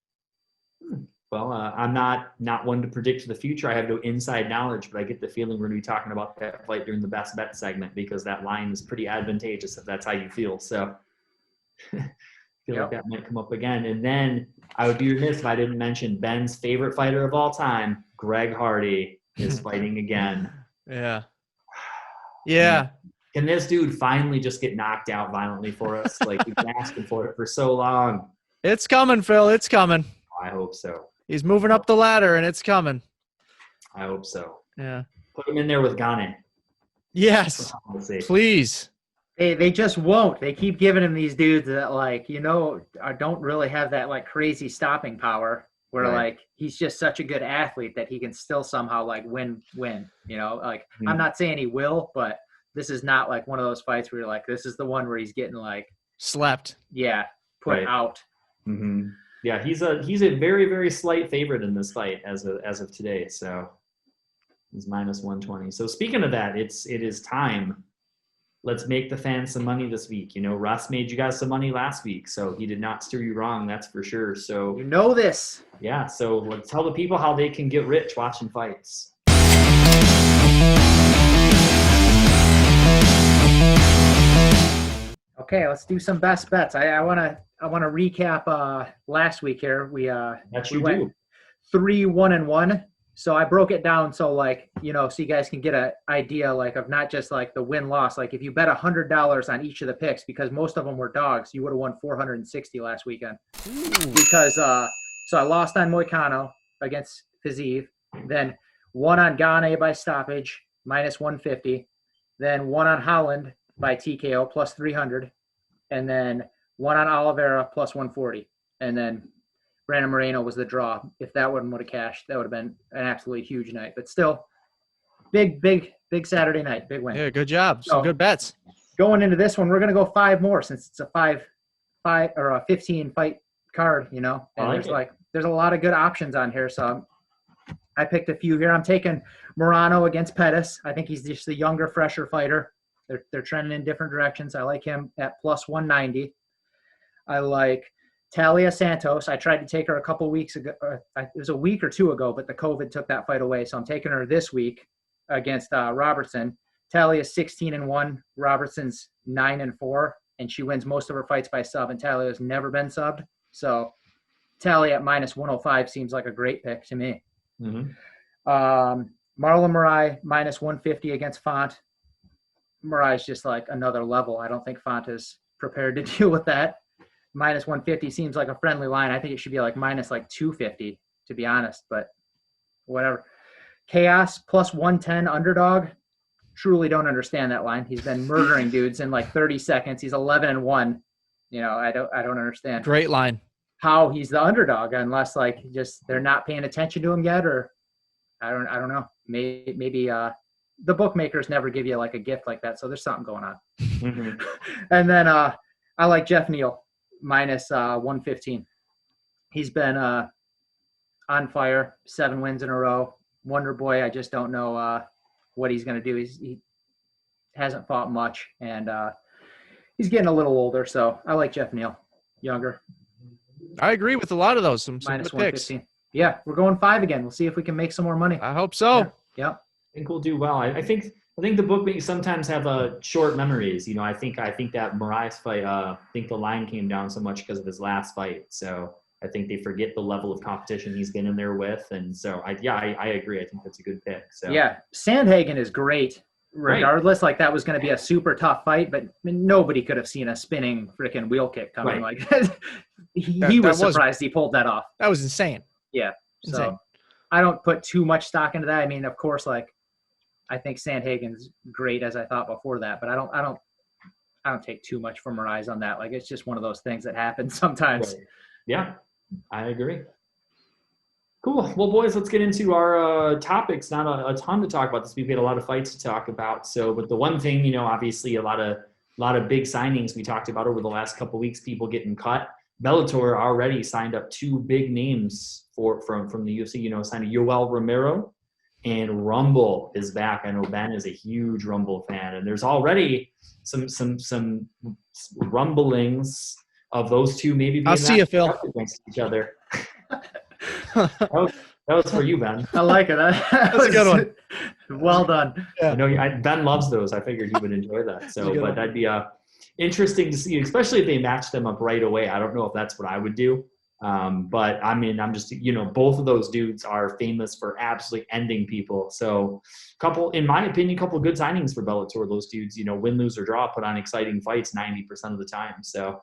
Well, I'm not one to predict the future. I have no inside knowledge, but I get the feeling we're going to be talking about that fight during the best bet segment because that line is pretty advantageous if that's how you feel. So I feel like that might come up again. And then I would be remiss if I didn't mention Ben's favorite fighter of all time, Greg Hardy, is fighting again. Yeah. Yeah. Can this dude finally just get knocked out violently for us? Like, we've been asking for it for so long. It's coming, Phil. It's coming. I hope so. He's moving up the ladder, and it's coming. I hope so. Yeah. Put him in there with Gane. Yes. Please. They just won't. They keep giving him these dudes that, like, don't really have that, like, crazy stopping power where, like, he's just such a good athlete that he can still somehow, like, win. Like, I'm not saying he will, but this is not, like, one of those fights where you're like, this is the one where he's getting, like, slept. Yeah, put out. Mm-hmm. Yeah, he's a very, very slight favorite in this fight as of today. So he's minus 120. So speaking of that, it is time. Let's make the fans some money this week. Russ made you guys some money last week, so he did not steer you wrong, that's for sure. So this. Yeah, so let's tell the people how they can get rich watching fights. Okay, let's do some best bets. I want to recap last week here. We went 3-1-1. So I broke it down so, like, so you guys can get an idea, like, of not just like the win-loss. Like, if you bet $100 on each of the picks, because most of them were dogs, you would have won $460 last weekend. Because so I lost on Moicano against Fiziev, then won on Gane by stoppage, minus 150, then won on Holland by TKO, plus 300, and then won on Oliveira, plus 140, and then Brandon Moreno was the draw. If that one would have cashed, that would have been an absolutely huge night. But still, big Saturday night, big win. Yeah, good job. Some good bets. Going into this one, we're gonna go 5 more since it's a 15 fight card, And there's a lot of good options on here. So I picked a few here. I'm taking Morano against Pettis. I think he's just a younger, fresher fighter. They're trending in different directions. I like him at plus 190. I like Talia Santos. I tried to take her a couple weeks ago. It was a week or two ago, but the COVID took that fight away. So I'm taking her this week against Robertson. Talia's 16-1. Robertson's 9-4, and she wins most of her fights by sub. And Talia's never been subbed. So Talia at minus 105 seems like a great pick to me. Mm-hmm. Marlon Moraes minus 150 against Font. Moraes just like another level. I don't think Font is prepared to deal with that. Minus 150 seems like a friendly line. I think it should be like minus like 250, to be honest. But whatever. Chaos plus 110 underdog. Truly don't understand that line. He's been murdering dudes in like 30 seconds. He's 11-1. You know, I don't understand Great line. how he's the underdog unless like just they're not paying attention to him yet, or I don't know. Maybe the bookmakers never give you like a gift like that, so there's something going on. Mhm. And then I like Jeff Neal minus 115. He's been on fire, 7 wins in a row. Wonder Boy, I just don't know what he's going to do. He hasn't fought much, and he's getting a little older, so I like Jeff Neal, younger. I agree with a lot of those. Some Minus good picks. 115. Yeah, we're going 5 again. We'll see if we can make some more money. I hope so. Yeah. I think we'll do well. I think the bookmakers sometimes have short memories. You know, I think that Moraes fight. I think the line came down so much because of his last fight. So I think they forget the level of competition he's been in there with, and so I agree. I think that's a good pick. So Yeah, Sandhagen is great. Regardless, like that was going to be a super tough fight, but nobody could have seen a spinning freaking wheel kick coming. Right. Like he was surprised he pulled that off. That was insane. Yeah. Insane. So I don't put too much stock into that. I mean, of course, like I think Sandhagen's great as I thought before that, but I don't take too much from Moraes on that. Like it's just one of those things that happens sometimes. Right. Yeah, I agree. Cool. Well, boys, let's get into our topics. Not a ton to talk about this. We've got a lot of fights to talk about. So, but the one thing, you know, obviously a lot of big signings we talked about over the last couple of weeks, people getting cut. Bellator already signed up 2 big names from the UFC. You know, signed Yoel Romero, and Rumble is back. I know Ben is a huge Rumble fan, and there's already some rumblings of those 2 maybe being I'll see you, Phil. against each other. that was for you, Ben. I like it. That's a good one. Well done. Yeah. I know Ben loves those. I figured you would enjoy that. So, but that'd be interesting to see, especially if they match them up right away. I don't know if that's what I would do. But I mean, I'm just, you know, both of those dudes are famous for absolutely ending people. So in my opinion, couple good signings for Bellator. Those dudes, you know, win, lose, or draw, put on exciting fights 90% of the time. So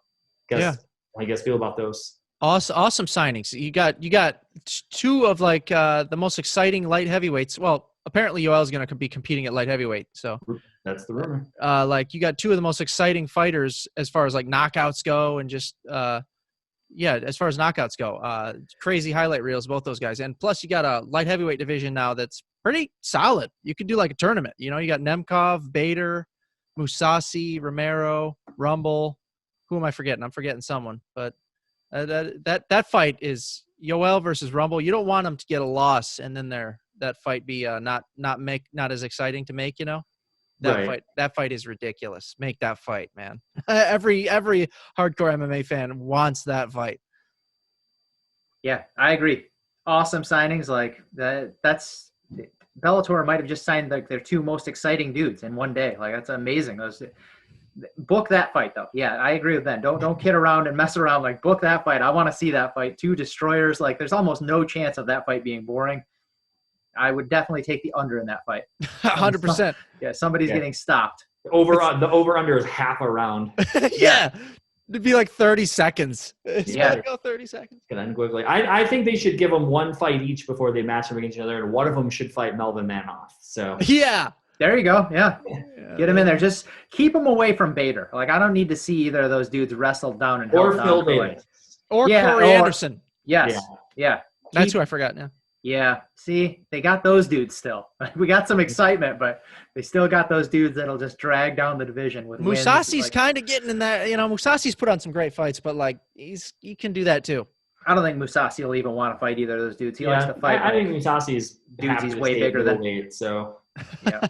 I guess feel about those. Awesome signings. You got 2 of like the most exciting light heavyweights. Well, apparently Yoel is going to be competing at light heavyweight. So that's the rumor. Like you got 2 of the most exciting fighters as far as like knockouts go, and just as far as knockouts go, crazy highlight reels, both those guys. And plus you got a light heavyweight division now that's pretty solid. You could do like a tournament. You know, you got Nemkov, Bader, Mousasi, Romero, Rumble. Who am I forgetting? I'm forgetting someone, but. That fight is Yoel versus Rumble. You don't want them to get a loss and then that fight be not as exciting to make. You know, that fight is ridiculous. Make that fight, man. every hardcore MMA fan wants that fight. Yeah, I agree. Awesome signings like that. That's Bellator might have just signed like their 2 most exciting dudes in one day. Like that's amazing. Book that fight though. Yeah, I agree with Ben. Don't kid around and mess around. Like book that fight. I want to see that fight. 2 destroyers. Like there's almost no chance of that fight being boring. I would definitely take the under in that fight. 100%. Yeah, somebody's getting stopped. The over under is half a round. Yeah. It'd be like 30 seconds. Go 30 seconds. Can end quickly. I think they should give them 1 fight each before they match them against each other, and one of them should fight Melvin Manoff. So yeah. There you go. Yeah. Get him in there. Just keep him away from Bader. Like, I don't need to see either of those dudes wrestled down and held down. Phil Davis. Or Corey Anderson. Yes. Yeah. That's who I forgot now. Yeah. See, they got those dudes still. We got some excitement, but they still got those dudes that'll just drag down the division with Mousasi's kind of getting in that. You know, Mousasi's put on some great fights, but like he can do that too. I don't think Mousasi will even want to fight either of those dudes. He likes to fight. I think Mousasi's dudes he's way bigger than. Weight, so. Yeah.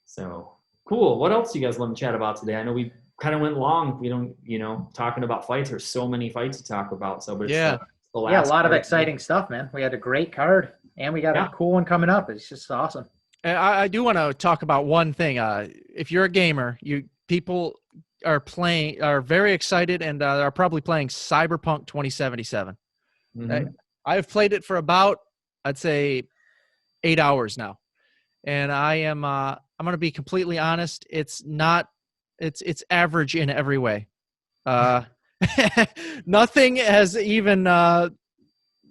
So cool. What else do you guys want to chat about today? I know we kind of went long. We don't, you know, talking about fights. There's so many fights to talk about. So, but it's the last a lot of exciting stuff, man. We had a great card, and we got a cool one coming up. It's just awesome. I do want to talk about one thing. If you're a gamer, people are very excited and are probably playing Cyberpunk 2077. Mm-hmm. I've played it for about, I'd say, 8 hours now. And I'm going to be completely honest. It's average in every way. Nothing has even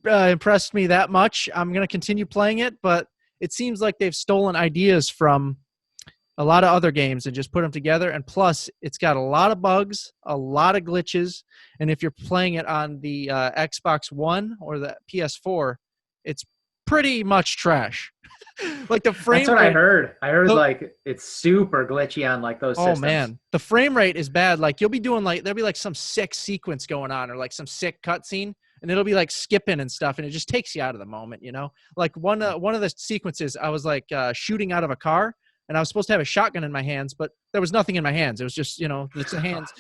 impressed me that much. I'm going to continue playing it, but it seems like they've stolen ideas from a lot of other games and just put them together. And plus, it's got a lot of bugs, a lot of glitches. And if you're playing it on the Xbox One or the PS4, it's pretty much trash. Like the frame That's what rate, I heard. I heard the- like it's super glitchy on like those oh systems. man, the frame rate is bad. Like you'll be doing like there'll be like some sick sequence going on or like some sick cutscene, and it'll be like skipping and stuff, and it just takes you out of the moment, you know. Like one of the sequences, I was like shooting out of a car, and I was supposed to have a shotgun in my hands, but there was nothing in my hands. It was just it's the hands,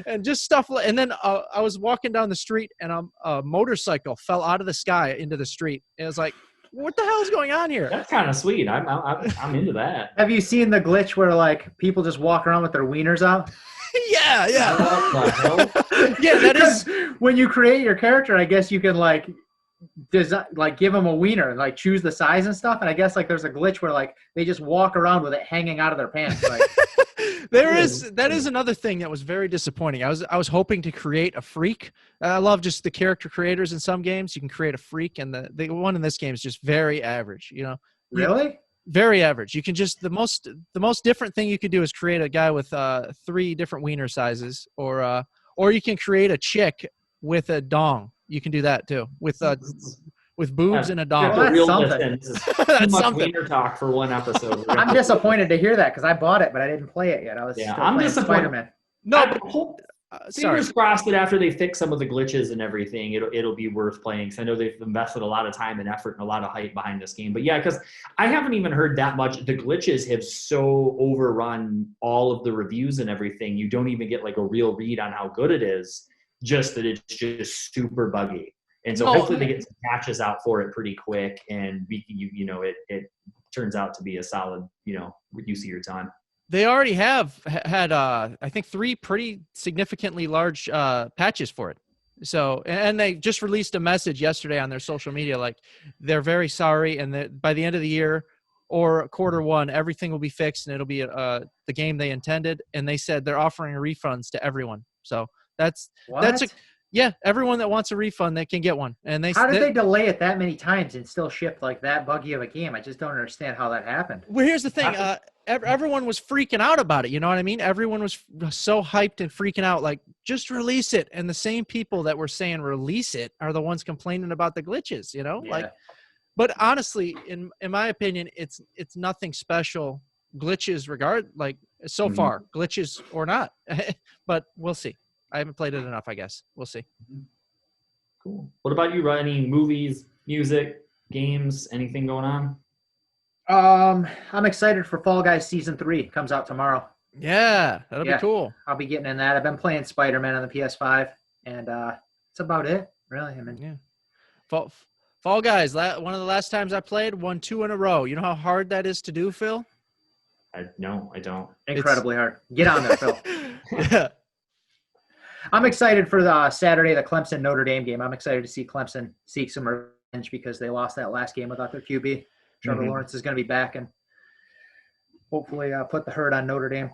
and just stuff. And then I was walking down the street, and a motorcycle fell out of the sky into the street. And it was like, what the hell is going on here? That's kind of sweet. I'm into that. Have you seen the glitch where like people just walk around with their wieners out? Yeah. What the hell? Yeah, that is. When you create your character, I guess you can like give them a wiener and like choose the size and stuff. And I guess like there's a glitch where like they just walk around with it hanging out of their pants. Like, That is another thing that was very disappointing. I was hoping to create a freak. I love just the character creators in some games. You can create a freak, and the one in this game is just very average. really? Very average. You can just the most different thing you could do is create a guy with 3 different wiener sizes, or you can create a chick with a dong. You can do that too with boobs and a dong. Well, that's Real something. This is too That's much something. wiener talk for one episode. I'm disappointed to hear that because I bought it, but I didn't play it yet. I was Yeah, still I'm playing disappointed. Spider-Man. No, I hope, sorry. fingers crossed that after they fix some of the glitches and everything, it'll be worth playing. Because I know they've invested a lot of time and effort and a lot of hype behind this game. But yeah, because I haven't even heard that much. The glitches have so overrun all of the reviews and everything. You don't even get like a real read on how good it is. Just that it's just super buggy. And so hopefully they get some patches out for it pretty quick, and it turns out to be a solid use of your time. They already have had I think 3 pretty significantly large patches for it. So, and they just released a message yesterday on their social media, like they're very sorry, and that by the end of the year or Q1, everything will be fixed and it'll be the game they intended. And they said they're offering refunds to everyone. So that's everyone that wants a refund, they can get one. And How did they delay it that many times and still ship like that buggy of a game? I just don't understand how that happened. Well, here's the thing. Everyone was freaking out about it. You know what I mean? Everyone was so hyped and freaking out, like, just release it. And the same people that were saying release it are the ones complaining about the glitches, Yeah. Like, but honestly, in my opinion, it's nothing special. Glitches so far, glitches or not, but we'll see. I haven't played it enough, I guess. We'll see. Cool. What about you, Ryan? Any movies, music, games, anything going on? I'm excited for Fall Guys Season 3. It comes out tomorrow. Yeah, that'll be cool. I'll be getting in that. I've been playing Spider-Man on the PS5, and that's about it, really. I mean, yeah. Fall Guys, one of the last times I played, won 2 in a row. You know how hard that is to do, Phil? No, I don't. incredibly hard. Get on there, Phil. Yeah. I'm excited for the Saturday, the Clemson Notre Dame game. I'm excited to see Clemson seek some revenge because they lost that last game without their QB. Trevor Lawrence is going to be back and hopefully put the hurt on Notre Dame.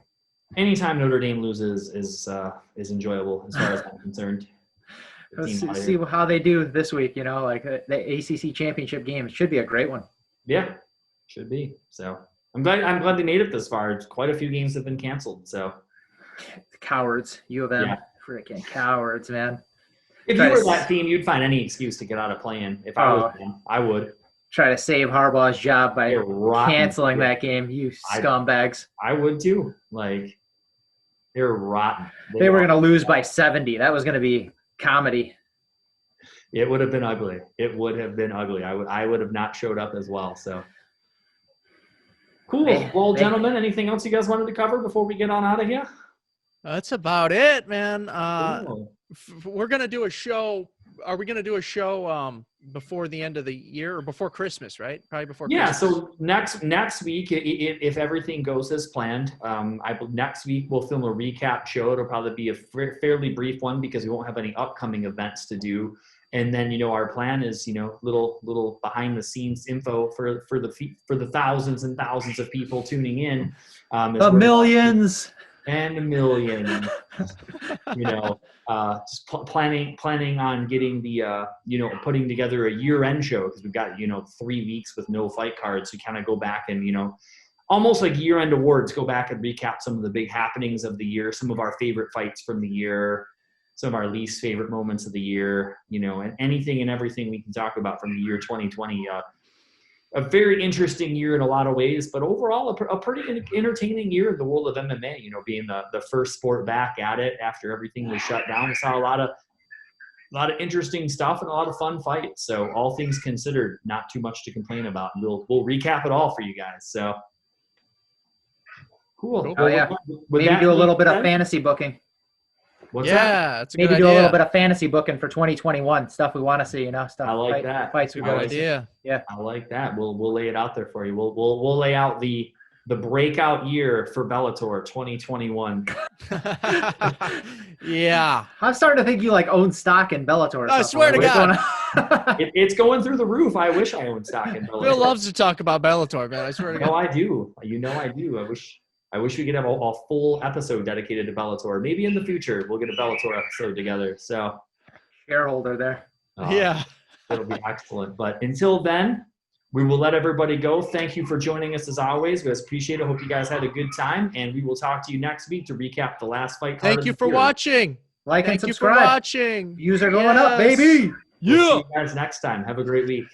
Anytime Notre Dame loses is enjoyable as far as I'm concerned. Let's see how they do this week. Like the ACC championship game should be a great one. Yeah, should be. So I'm glad they made it this far. Quite a few games have been canceled. So cowards, U of M, freaking cowards, man. If you were that team, you'd find any excuse to get out of playing. If I was them, I would. Try to save Harbaugh's job by canceling that game, you scumbags. I would too. Like, they're rotten. They were going to lose by 70. That was going to be comedy. It would have been ugly. It would have been ugly. I would have not showed up as well. So cool. Well, gentlemen, anything else you guys wanted to cover before we get on out of here? That's about it, man. Cool. We're going to do a show. Are we going to do a show before the end of the year or before Christmas, right? Probably before Christmas. Yeah, so next week, if everything goes as planned, next week we'll film a recap show. It'll probably be a fairly brief one because we won't have any upcoming events to do. And then, our plan is, little behind the scenes info for the thousands and thousands of people tuning in. The millions. and a million. You know, just planning on getting the putting together a year-end show, because we've got 3 weeks with no fight cards. We kind of go back and almost like year-end awards, go back and recap some of the big happenings of the year, some of our favorite fights from the year, some of our least favorite moments of the year, and anything and everything we can talk about from the year 2020. A very interesting year in a lot of ways, but overall a pretty entertaining year in the world of MMA, being the first sport back at it after everything was shut down. We saw a lot of interesting stuff and a lot of fun fights. So all things considered, not too much to complain about. And we'll recap it all for you guys. So cool. Oh yeah. Maybe do a little bit of fantasy booking. What's that? Yeah, it's a good Maybe idea. do a little bit of fantasy booking for 2021, stuff we want to see, stuff. I like that. Fights we Good want to see. idea. Yeah. I like that. We'll lay it out there for you. We'll lay out the breakout year for Bellator 2021. Yeah. I'm starting to think you own stock in Bellator. Or I something. swear to What's God. going on? It's going through the roof. I wish I owned stock in Bellator. Phil loves to talk about Bellator, man. I swear to God. No, I do. I do. I wish we could have a full episode dedicated to Bellator. Maybe in the future we'll get a Bellator episode together. So Shareholder there. Yeah. It'll be excellent. But until then, we will let everybody go. Thank you for joining us as always. We appreciate it. Hope you guys had a good time, and we will talk to you next week to recap the last fight card. Thank you for watching. Like and Thank you for subscribe. watching. Views are going up, baby. We'll see you guys next time. Have a great week.